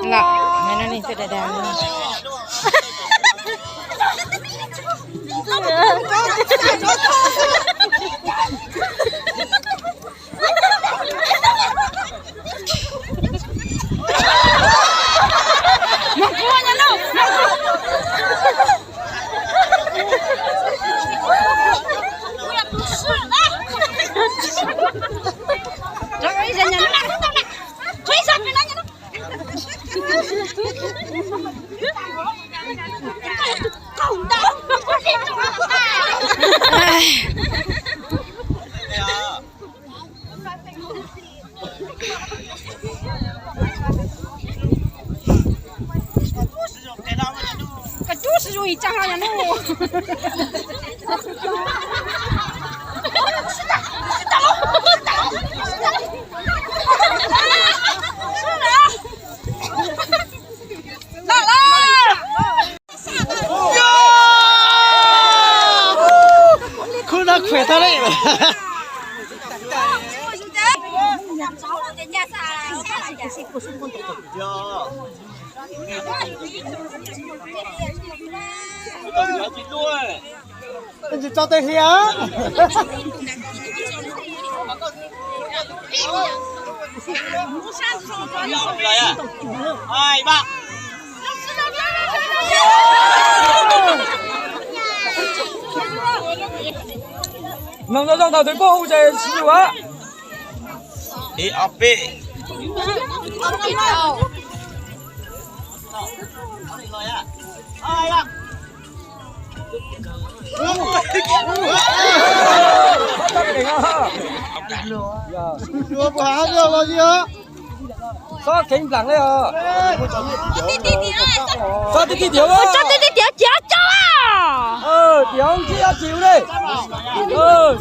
Enggak, mana nih sudah ada. cái chú sử dụng trang là nó khuyên nó khỏe ta đấy. Anh cho tay hia. Lại à? 2, 3.能够让大腿保护在室外。Đi ốp đi. Lúa của hả chưa bao nhiêu? Sao kinh lặng đấy à? Sao tí tiểu á? cho tí tiểu chả cho à tiểu chia chịu đi.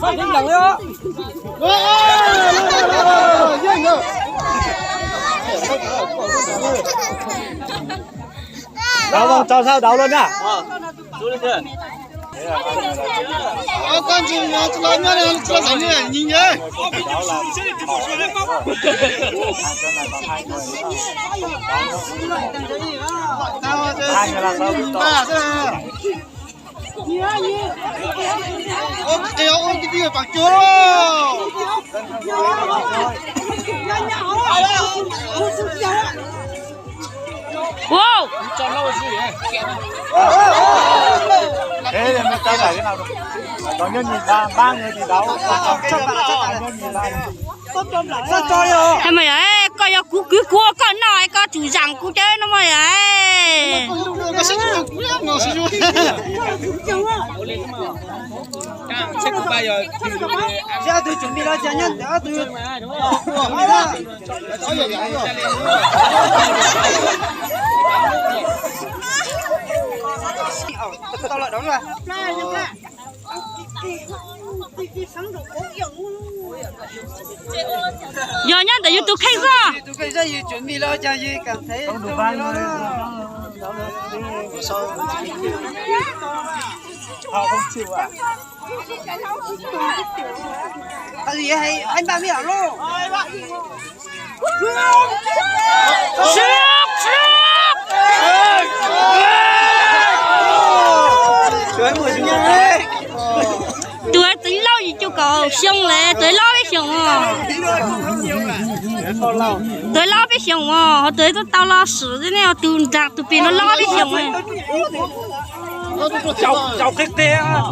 Sao kinh lặng đấy á? Đậu không? Cho sao đậu luôn nha. Xuống lên chưa? Con chim nó lo nhá này, lo gì này, nhìn nhá. Hai người làm sao cũng tốt. Ôm cái kia bằng chúa. wow Thế thì mình ta phải cái nào được? Có nhân nhìn ba người thì đấu, chắc là nhân nhìn ba. Sao cho rồi? em mày ấy coi cho cú cua con nói có chủ rằng cú chơi nó mày ấy Cái sách nó cú lắm nó sử dụng. Chắc cũng bao giờ Ra tôi chuẩn bị là trả nhân, đã tôi. Tao lại đóng rồi. giờ nhá để tôi khai ra Tôi cái gì chuẩn bị lo cho gì cảm thấy không đủ ban rồi. Họ không chịu à? Cái gì hay anh ba miệng luôn. Trời mùa sinh nhật đấy. tôi tính lâu gì cho cậu xong lệ tôi lo với xong à tôi lo với xong à tôi tao lo xử thế này tôi đặt tôi bị nó lo với xong à chọc cái tê á.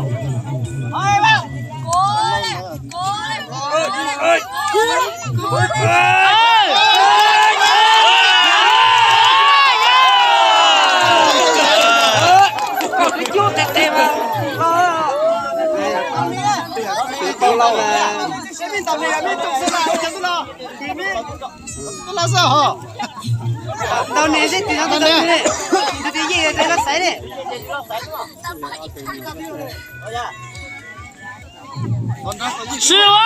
chú cái tê mà Tao lâu là sẽ bên tàu này là bên tàu sẽ là chẳng lo. Tao lo sao hả? Tàu này sẽ tìm tao này. Tụi gì cái nó xảy đấy.是哦。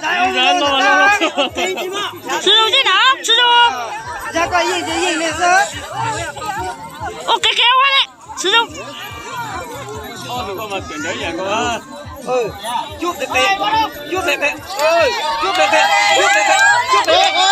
加油人了。吃肉在哪？吃肉。这个印的印的是。哦，给我嘞，吃肉。giúp được thế, giúp được thế, giúp được thế, giúp được thế, giúp được thế.